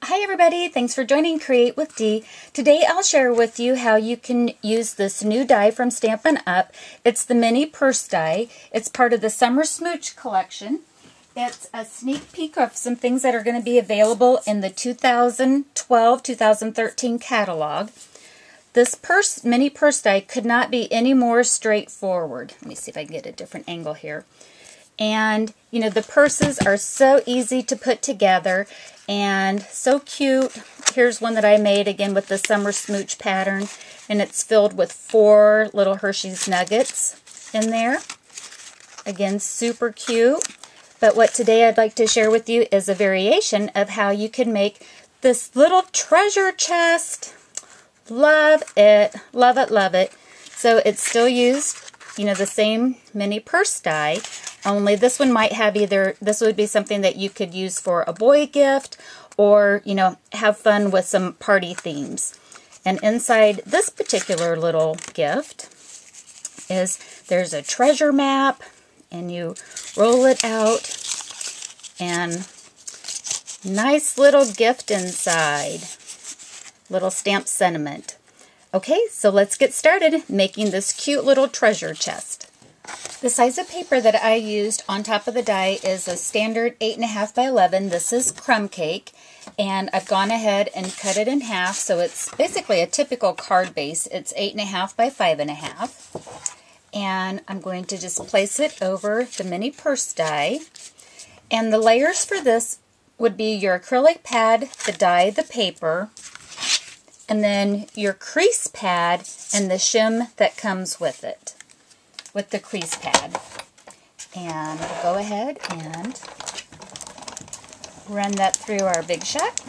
Hi everybody, thanks for joining Create with Dee. Today I'll share with you how you can use this new die from Stampin UP. It's the mini purse die. It's part of the Summer Smooch collection. It's a sneak peek of some things that are going to be available in the 2012-2013 catalog. This mini purse die could not be any more straightforward. Let me see if I can get a different angle here. And, you know, the purses are so easy to put together and so cute. Here's one that I made, again, with the Summer Smooch pattern. And it's filled with 4 little Hershey's Nuggets in there. Again, super cute. But what today I'd like to share with you is a variation of how you can make this little treasure chest. Love it. Love it, love it. So it's still used, you know, the same mini purse die. Only this one might have either, this would be something that you could use for a boy gift or, you know, have fun with some party themes. And inside this particular little gift there's a treasure map, and you roll it out, and nice little gift inside. Little stamp sentiment. Okay, so let's get started making this cute little treasure chest. The size of paper that I used on top of the die is a standard 8.5 by 11. This is crumb cake, and I've gone ahead and cut it in half, so it's basically a typical card base. It's 8.5 by 5.5, and I'm going to just place it over the mini purse die. And the layers for this would be your acrylic pad, the die, the paper, and then your crease pad and the shim that comes with it, with the crease pad. And we'll go ahead and run that through our Big Shot.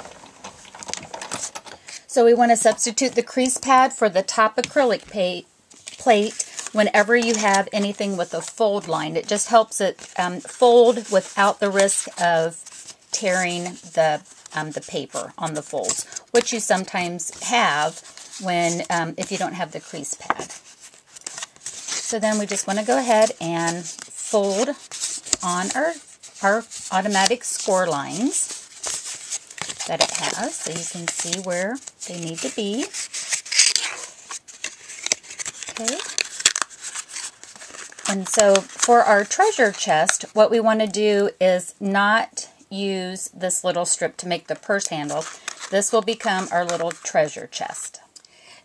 So we want to substitute the crease pad for the top acrylic plate whenever you have anything with a fold line. It just helps it fold without the risk of tearing the paper on the folds, which you sometimes have when if you don't have the crease pad. So then we just want to go ahead and fold on our automatic score lines that it has, so you can see where they need to be. Okay. And so for our treasure chest, what we want to do is not use this little strip to make the purse handle. This will become our little treasure chest.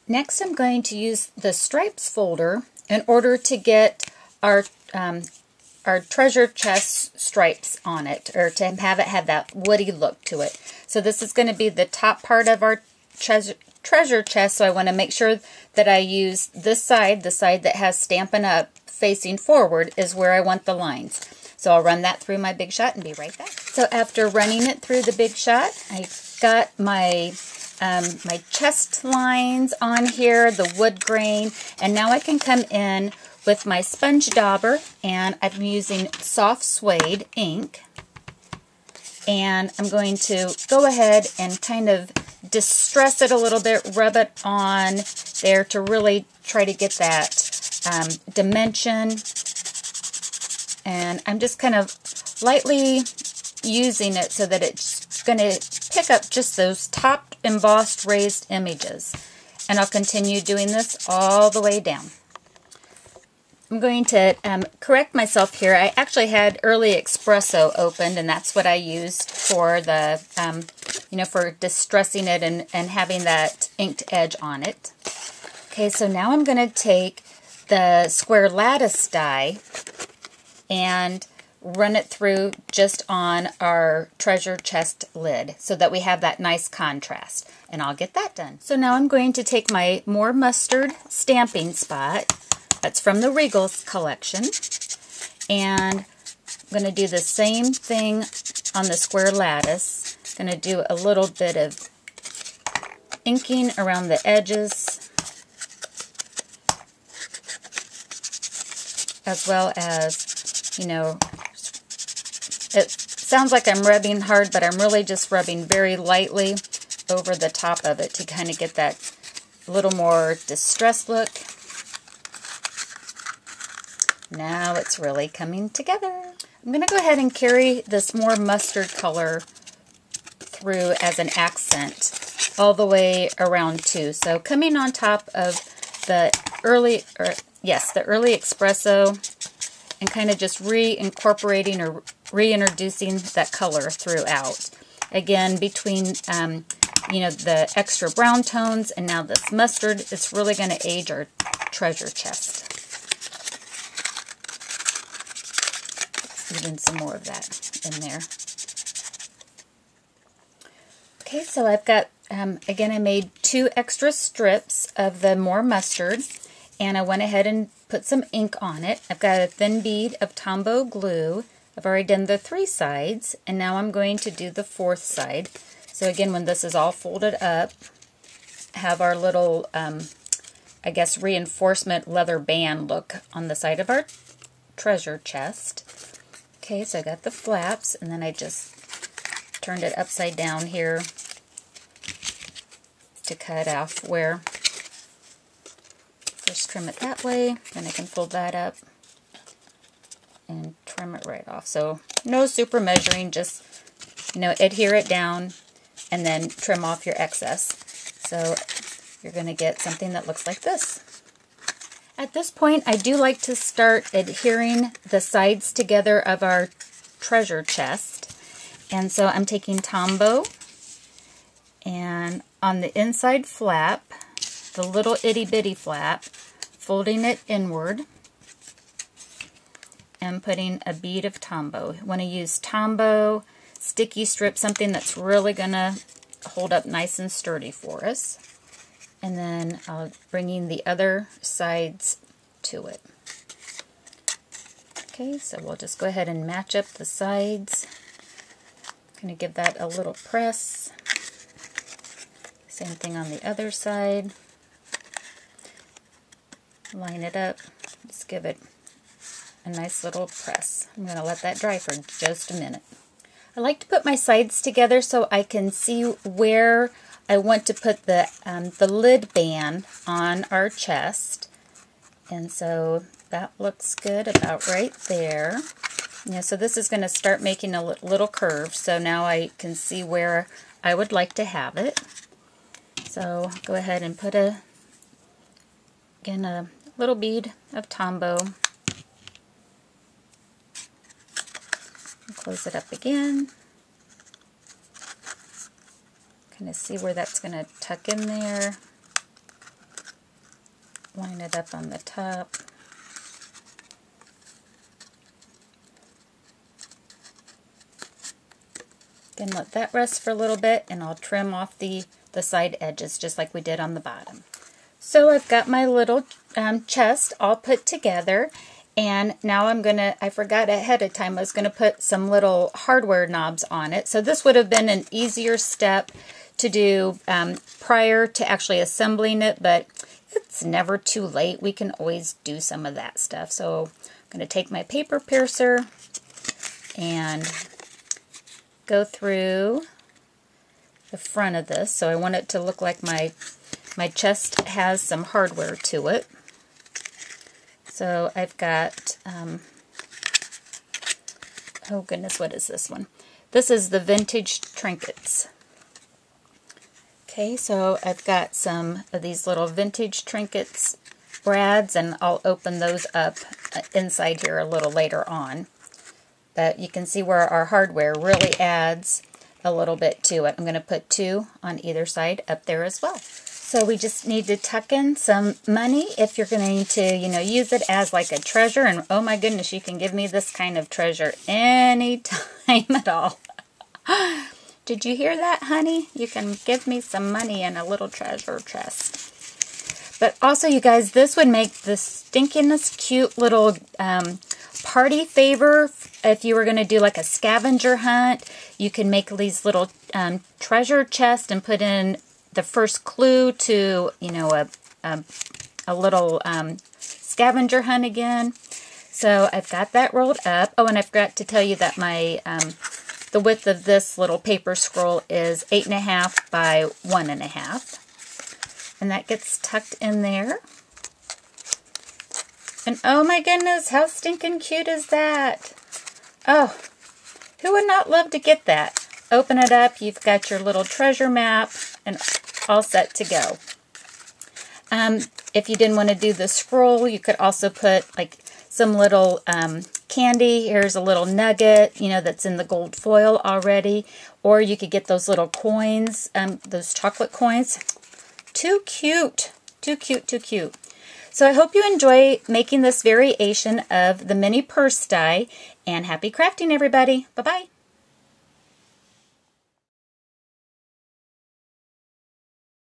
Next, I'm going to use the stripes folder in order to get our treasure chest stripes on it, or to have it have that woody look to it. So this is going to be the top part of our treasure chest, so I want to make sure that I use this side, the side that has Stampin' UP facing forward, is where I want the lines. So I'll run that through my Big Shot and be right back. So after running it through the Big Shot, I got my my chest lines on here, the wood grain, and now I can come in with my sponge dauber, and I'm using soft suede ink, and I'm going to go ahead and kind of distress it a little bit, rub it on there to really try to get that dimension. And I'm just kind of lightly using it so that it's going to pick up just those top embossed raised images. And I'll continue doing this all the way down. I'm going to correct myself here. I actually had Early Espresso opened, and that's what I used for the, you know, for distressing it and having that inked edge on it. Okay, so now I'm going to take the square lattice die and run it through just on our treasure chest lid so that we have that nice contrast. And I'll get that done. So now I'm going to take my More Mustard stamping spot. That's from the Regals collection. And I'm going to do the same thing on the square lattice. I'm going to do a little bit of inking around the edges, as well as, you know, it sounds like I'm rubbing hard, but I'm really just rubbing very lightly over the top of it to kind of get that little more distressed look. Now it's really coming together. I'm going to go ahead and carry this More Mustard color through as an accent all the way around too. So coming on top of the early espresso and kind of just reincorporating or reintroducing that color throughout. Again, between the extra brown tones and now this mustard, it's really going to age our treasure chest. Even some more of that in there. Okay, so I've got, again, I made 2 extra strips of the more mustard, and I went ahead and put some ink on it. I've got a thin bead of Tombow glue. I've already done the 3 sides, and now I'm going to do the 4th side. So again, when this is all folded up, have our little, I guess, reinforcement leather band look on the side of our treasure chest. Okay, so I got the flaps, and then I just turned it upside down here to cut off where. First trim it that way, then I can fold that up and trim it right off. So no super measuring, just adhere it down and then trim off your excess. So you're going to get something that looks like this. At this point, I do like to start adhering the sides together of our treasure chest. And so I'm taking Tombow, and on the inside flap, the little itty bitty flap, folding it inward and putting a bead of Tombow. You want to use Tombow, sticky strip, something that's really going to hold up nice and sturdy for us. And then bringing the other sides to it. Okay, so we'll just go ahead and match up the sides. Going to give that a little press. Same thing on the other side. Line it up. Just give it a nice little press. I'm going to let that dry for just a minute. I like to put my sides together so I can see where I want to put the lid band on our chest. And so that looks good about right there. So this is going to start making a little curve. So now I can see where I would like to have it. So go ahead and put a little bead of Tombow. Close it up again. Kind of see where that's going to tuck in there. Line it up on the top. Then let that rest for a little bit, and I'll trim off the side edges just like we did on the bottom. So I've got my little chest all put together, and now I forgot ahead of time, I was going to put some little hardware knobs on it. So this would have been an easier step to do prior to actually assembling it, but it's never too late. We can always do some of that stuff. So I'm going to take my paper piercer and go through the front of this. So I want it to look like my chest has some hardware to it. So I've got, oh goodness, what is this one? This is the Vintage Trinkets. Okay, so I've got some of these little Vintage Trinkets brads, and I'll open those up inside here a little later on. But you can see where our hardware really adds a little bit to it. I'm going to put 2 on either side up there as well. So we just need to tuck in some money if you're going to, use it as like a treasure. And oh my goodness, you can give me this kind of treasure anytime at all. Did you hear that, honey? You can give me some money in a little treasure chest. But also, you guys, this would make the stinkinest cute little party favor. If you were going to do like a scavenger hunt, you can make these little treasure chests and put in the first clue to, a little scavenger hunt again. So I've got that rolled up. Oh, and I forgot to tell you that my the width of this little paper scroll is 8.5 by 1.5. And that gets tucked in there. And oh my goodness, how stinking cute is that? Oh, who would not love to get that? open it up, you've got your little treasure map and all set to go. If you didn't want to do the scroll, you could also put like some little candy. Here's a little nugget, you know, that's in the gold foil already. Or you could get those little coins, those chocolate coins. Too cute. Too cute, too cute. So I hope you enjoy making this variation of the mini purse die, and happy crafting, everybody. Bye-bye.